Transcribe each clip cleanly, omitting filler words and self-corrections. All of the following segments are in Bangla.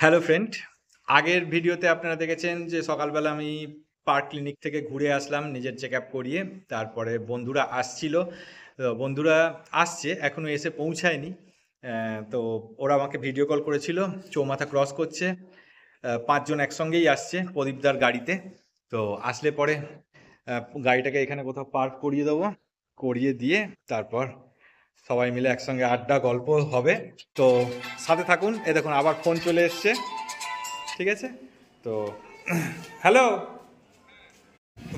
হ্যালো ফ্রেন্ড, আগের ভিডিওতে আপনারা দেখেছেন যে সকালবেলা আমি পার্ক ক্লিনিক থেকে ঘুরে আসলাম নিজের চেক আপ করিয়ে। তারপরে বন্ধুরা আসছিল, বন্ধুরা আসছে, এখনও এসে পৌঁছায়নি। তো ওরা আমাকে ভিডিও কল করেছিল, চৌমাথা ক্রস করছে, 5 জন একসঙ্গেই আসছে প্রদীপদার গাড়িতে। তো আসলে পরে গাড়িটাকে এখানে কোথাও পার্ক করিয়ে দেবো, করিয়ে দিয়ে তারপর সবাই মিলে একসঙ্গে আড্ডা গল্প হবে। তো সাথে থাকুন। এ দেখুন আবার ফোন চলে এসছে, ঠিক আছে? তো হ্যালো,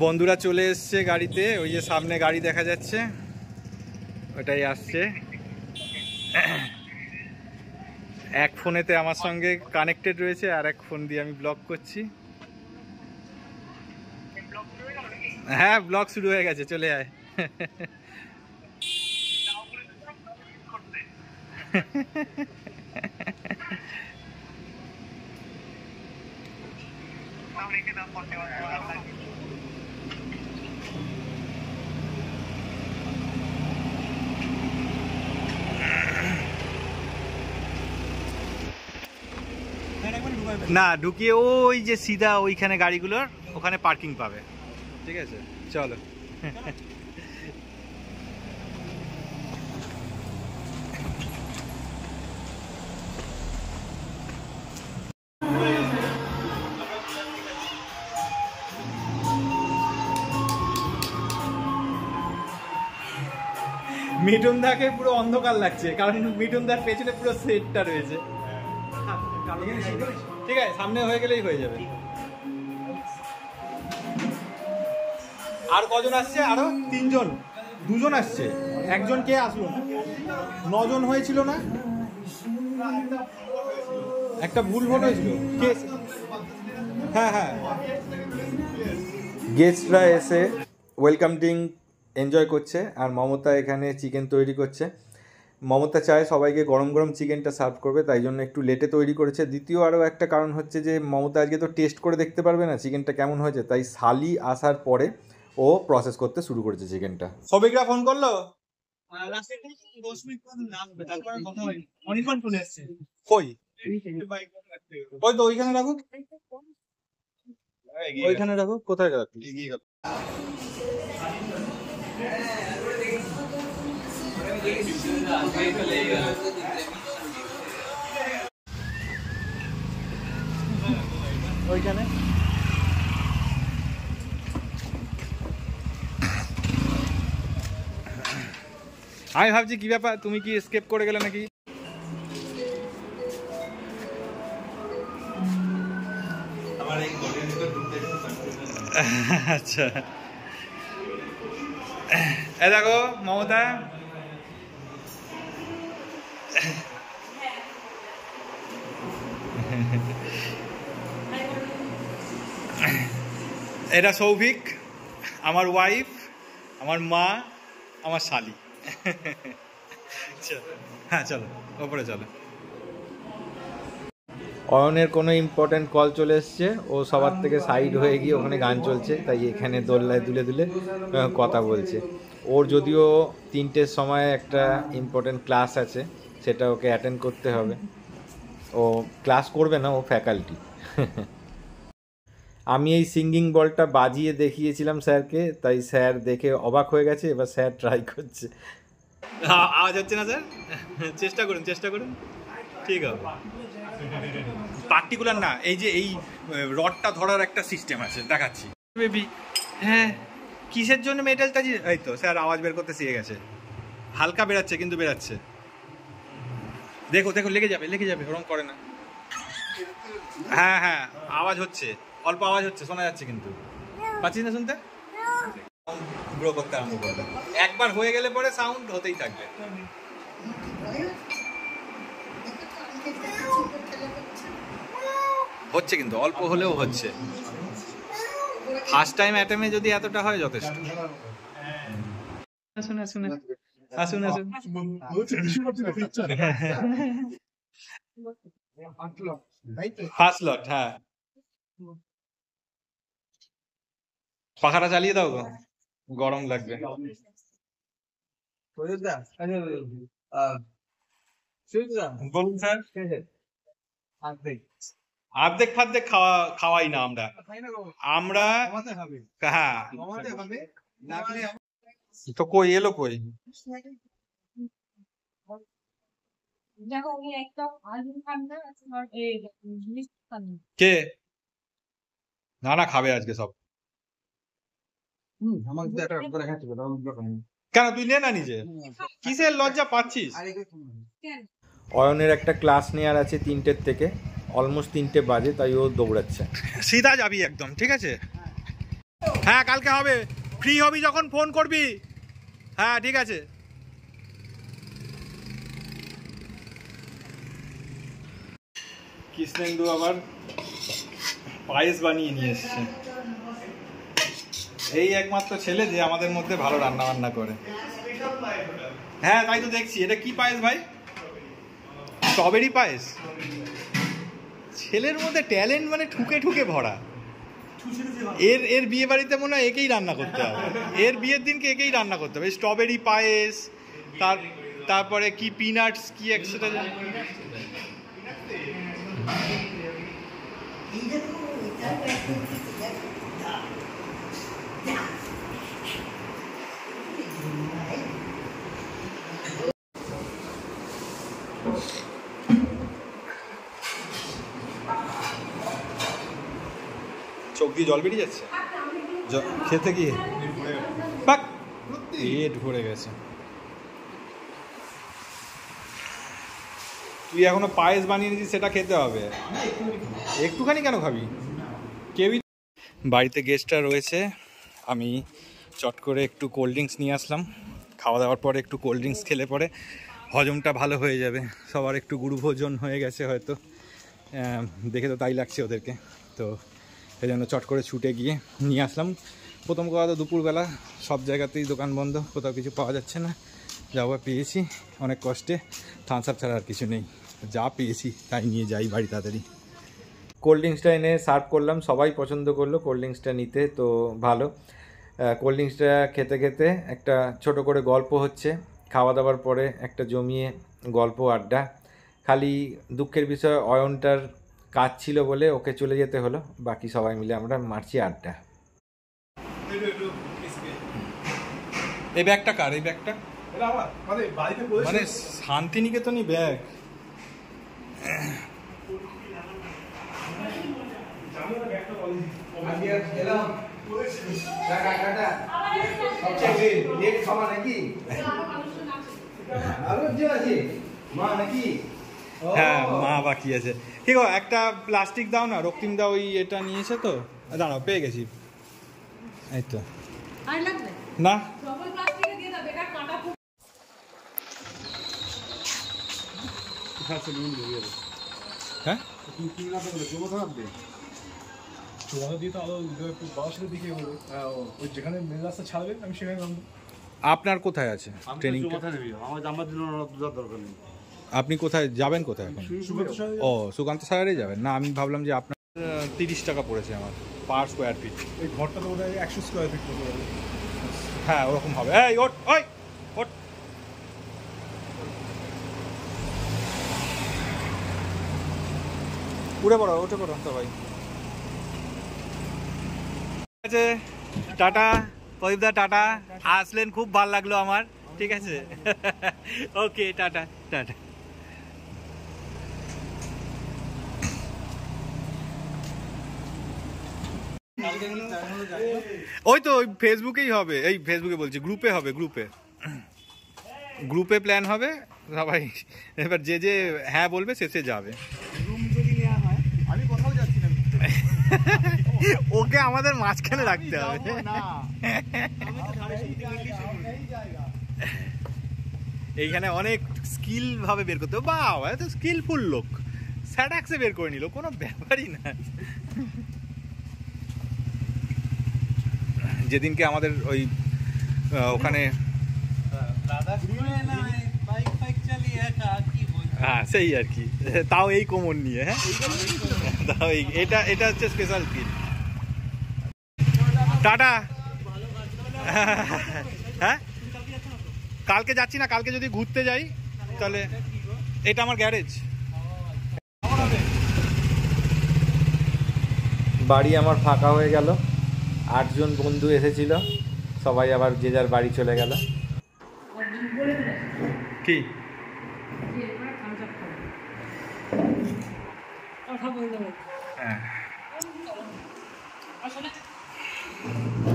বন্ধুরা চলে এসছে গাড়িতে, ওই যে সামনে গাড়ি দেখা যাচ্ছে, ওটাই আসছে। এক ফোনেতে আমার সঙ্গে কানেক্টেড রয়েছে, আর এক ফোন দিয়ে আমি ব্লগ করছি। হ্যাঁ, ব্লগ শুরু হয়ে গেছে, চলে আয়। না, ঢুকিয়ে ওই যে সিধা ওইখানে গাড়িগুলোর ওখানে পার্কিং পাবে, ঠিক আছে? চলো। মিঠুন দাকে পুরো অন্ধকার লাগছে, কারণ মিঠুন দার পেছনে পুরো সেটটা রয়েছে। ঠিক আছে, সামনে হয়ে গেলেই হয়ে যাবে। আর কজন আসছে? আরো 3 জন, 2 জন আসছে, একজন কে আসলো না? 9 জন হয়েছিল না? একটা ভুল ভোট হয়েছিল। কে? হ্যাঁ হ্যাঁ, গেস্টরা এসে ওয়েলকাম ড্রিঙ্ক এনজয় করছে, আর মমতা এখানে চিকেন তৈরি করছে। মমতা চায় সবাইকে গরম গরম চিকেনটা সার্ভ করবে, তাই জন্য একটু লেটে তৈরি করেছে। দ্বিতীয় আরও একটা কারণ হচ্ছে যে মমতা আজকে তো টেস্ট করে দেখতে পারবে না চিকেনটা কেমন হয়েছে, তাই শালি আসার পরে ও প্রসেস করতে শুরু করেছে চিকেনটা। সবিকরা ফোন করলো, কই? ওই তো ওইখানে রাখো, ওইখানে রাখো। কোথায় রাখো? ওইখানে। আমি ভাবছি কি ব্যাপার, তুমি কি এসকেপ করে গেলে নাকি? আচ্ছা, এ দেখো মমতা, এটা সৌভিক, আমার ওয়াইফ, আমার মা, আমার শালি। হ্যাঁ চলো ওপরে চলো। অয়নের কোনো ইম্পর্টেন্ট কল চলে এসছে, ও সবার থেকে সাইড হয়ে গিয়ে ওখানে গান চলছে, তাই এখানে দোল্লায় দুলে দুলে কথা বলছে। ওর যদিও 3টের সময় একটা ইম্পর্টেন্ট ক্লাস আছে, সেটা ওকে অ্যাটেন্ড করতে হবে। ও ক্লাস করবে না, ও ফ্যাকাল্টি। আমি এই সিঙ্গিং বলটা বাজিয়ে দেখিয়েছিলাম স্যারকে, তাই স্যার দেখে অবাক হয়ে গেছে, এবার স্যার ট্রাই করছে। আওয়াজ হচ্ছে না স্যার? চেষ্টা করুন, চেষ্টা করুন, ঠিক হবে। পার্টিকুলার না, এই যে এই রডটা ধরার একটা সিস্টেম আছে, দেখাচ্ছি বেবি। হ্যাঁ, কিসের জন্য মেটালটা? এই তো স্যার আওয়াজ বের করতে শিখে গেছে, হালকা বেরাচ্ছে কিন্তু বেরাচ্ছে। দেখো দেখো, লেগে যাবে লেগে যাবে, ওরকম করে না। হ্যাঁ হ্যাঁ, আওয়াজ হচ্ছে, অল্প আওয়াজ হচ্ছে, শোনা যাচ্ছে, কিন্তু পাচ্ছিস না শুনতে। গ্রো করতে আরম্ভ করবে, একবার হয়ে গেলে পরে সাউন্ড হতেই থাকবে। হচ্ছে কিন্তু অল্প হলেও হচ্ছে। ফার্স্ট টাইম অ্যাটেমে যদি এতটা হয় যথেষ্ট। আসুন আসুন আসুন আসুন। ফার্স্ট লট, হ্যাঁ। পাখাটা চালিয়ে দাও গো, গরম লাগবে। বলুন স্যার। অর্ধেক ফার্ধেক খাওয়াই না আমরা। হ্যাঁ তো কই এলো কই? কে? না না খাবে আজকে সব। কেন তুই নে না নিজে, কিসের লজ্জা পাচ্ছিস? অয়নের একটা ক্লাস নেওয়ার আছে 3টের থেকে, অলমোস্ট 3টে বাজে, তাই ও দৌড়াচ্ছে। সিধা যাবি একদম, ঠিক আছে? হ্যাঁ কালকে হবে, ফ্রি হবি যখন ফোন করবি। হ্যাঁ ঠিক আছে। কৃষ্ণেন্দু আবার পায়েস বানিয়ে নিয়ে এসছে। এই একমাত্র ছেলে যে আমাদের মধ্যে ভালো রান্না বান্না করে। হ্যাঁ তাই তো দেখছি। এটা কি পায়েস ভাই? স্ট্রবেরি পায়েস। ছেলের মধ্যে ট্যালেন্ট মানে ঠুকে ঠুকে ভরা। এর বিয়ে বাড়িতে মনে হয় একেই রান্না করতে হবে, এর বিয়ের দিনকে একেই রান্না করতে হবে। স্ট্রবেরি পায়েস, তারপরে কি পিনাটস কি একসাথে। চোখ দিয়ে জল বেরিয়ে যাচ্ছে খেতে গিয়ে, পেট ভরে গেছে। তুই এখনো পায়েস বানিয়ে নিয়েছিস, সেটা খেতে হবে। একটুখানি কেন খাবি? কেউই বাড়িতে গেস্টরা রয়েছে, আমি চট করে একটু কোল্ড ড্রিঙ্কস নিয়ে আসলাম। খাওয়া দাওয়ার পরে একটু কোল্ড ড্রিঙ্কস খেলে পরে হজমটা ভালো হয়ে যাবে। সবার একটু গুরুভোজন হয়ে গেছে হয়তো, দেখে তো তাই লাগছে ওদেরকে। তো সেই জন্য চট করে ছুটে গিয়ে নিয়ে আসলাম। প্রথম কথা তো দুপুরবেলা সব জায়গাতেই দোকান বন্ধ, কোথাও কিছু পাওয়া যাচ্ছে না। যা পেয়েছি অনেক কষ্টে, থামস আপ ছাড়া আর কিছু নেই, যা পেয়েছি তাই নিয়ে যাই বাড়ি তাড়াতাড়ি। কোল্ড ড্রিঙ্কসটা এনে সার্ভ করলাম, সবাই পছন্দ করলো কোল্ড ড্রিঙ্কসটা নিতে, তো ভালো। কোল্ড ড্রিঙ্কসটা খেতে খেতে একটা ছোট করে গল্প হচ্ছে, খাওয়া দাওয়ার পরে একটা জমিয়ে গল্প আড্ডা। খালি দুঃখের বিষয় অয়নটার কাজ ছিল বলে ওকে চলে যেতে হলো, বাকি সবাই মিলে আমরা মারছি আড্ডা। এই ব্যাগটা কার? এই ব্যাগটা মানে শান্তিনিকেতনই ব্যাগ। হ্যাঁ মা বাকি আছে। ঠিক আছে একটা প্লাস্টিক দাও না, রক্তিম দাও, ওই এটা নিয়েছে তো, দাঁড়াও পেয়ে গেছি। এই তো না হ্যাঁ আপনার কোথায় আছে ট্রেনিং? আপনি কোথায় যাবেন? কোথায় এখন? ও সুকান্ত স্যারে যাবেন না? আমি ভাবলাম যে আপনার 30 টাকা পড়েছে আমার পার স্কোয়ার ফিট। এই ঘরটা তো ওটা 100 স্কোয়ার ফিট। হ্যাঁ ওরকম হবে। এই ওট ওই ওট। উঠে পড়ো উঠে পড়ো সবাই। ঠিক আছে টাটা প্রদীপদা, টাটা। আসলেন খুব ভালো লাগলো আমার, ঠিক আছে ওকে টাটা টাটা। ওই তো ওই ফেসবুকেই হবে, এই ফেসবুকে বলছি গ্রুপে হবে, গ্রুপে প্ল্যান হবে সবাই। এবার যে যে হ্যাঁ বলবে সে যাবে। আমি কোথাও যাচ্ছি না, ওকে আমাদের মাঝখানে রাখতে হবে। এইখানে অনেক স্কিল ভাবে বের করতে হবে। বাবা এত স্কিলফুল লোক, স্যাডাক্সে বের করে নিল, কোনো ব্যাপারই না। যেদিনকে আমাদের ওই ওখানে হ্যাঁ সেই আর কি, তাও এই কোমর নিয়ে। হ্যাঁ তাও এটা হচ্ছে স্পেশাল ফিল। টাটা। হ্যাঁ কালকে যাচ্ছি না, কালকে যদি ঘুরতে যাই তাহলে এটা আমার গ্যারেজ। বাড়ি আমার ফাঁকা হয়ে গেল। 8জন বন্ধু এসেছিল, সবাই আবার যে যার বাড়ি চলে গেল। কি হ্যাঁ,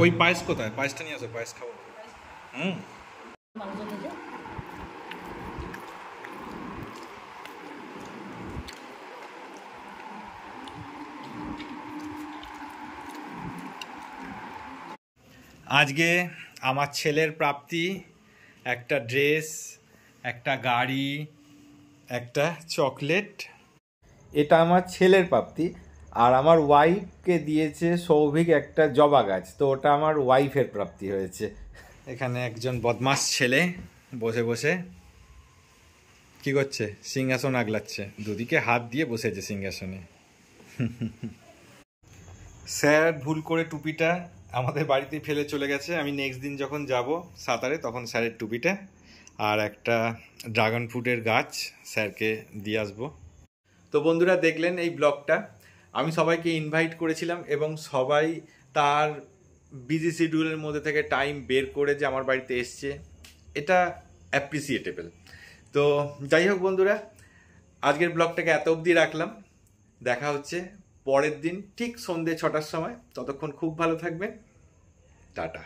ওই পায়েস কোথায়? পায়েসটা নিয়ে আসো, পায়েস খাবো। হুম। আজকে আমার ছেলের প্রাপ্তি, একটা ড্রেস, একটা গাড়ি, একটা চকলেট। এটা আমার ছেলের প্রাপ্তি। আর আমার ওয়াইফকে দিয়েছে সৌভিক একটা জবা গাছ, তো ওটা আমার ওয়াইফের প্রাপ্তি হয়েছে। এখানে একজন বদমাস ছেলে বসে বসে কি করছে? সিংহাসন আগলাচ্ছে, দুদিকে হাত দিয়ে বসেছে সিংহাসনে। স্যার ভুল করে টুপিটা আমাদের বাড়িতেই ফেলে চলে গেছে। আমি নেক্সট দিন যখন যাব সাঁতারে, তখন স্যারের টুপিটা আর একটা ড্রাগন ফ্রুটের গাছ স্যারকে দিয়ে আসবো। তো বন্ধুরা, দেখলেন এই ব্লগটা। আমি সবাইকে ইনভাইট করেছিলাম এবং সবাই তার বিজি শিডিউলের মধ্যে থেকে টাইম বের করে যে আমার বাড়িতে এসছে, এটা অ্যাপ্রিসিয়েটেবল। তো যাই হোক বন্ধুরা, আজকের ব্লগটাকে এত অবধি রাখলাম। দেখা হচ্ছে পরের দিন ঠিক সন্ধ্যে 6টার সময়। ততক্ষণ খুব ভালো থাকবেন। টাটা।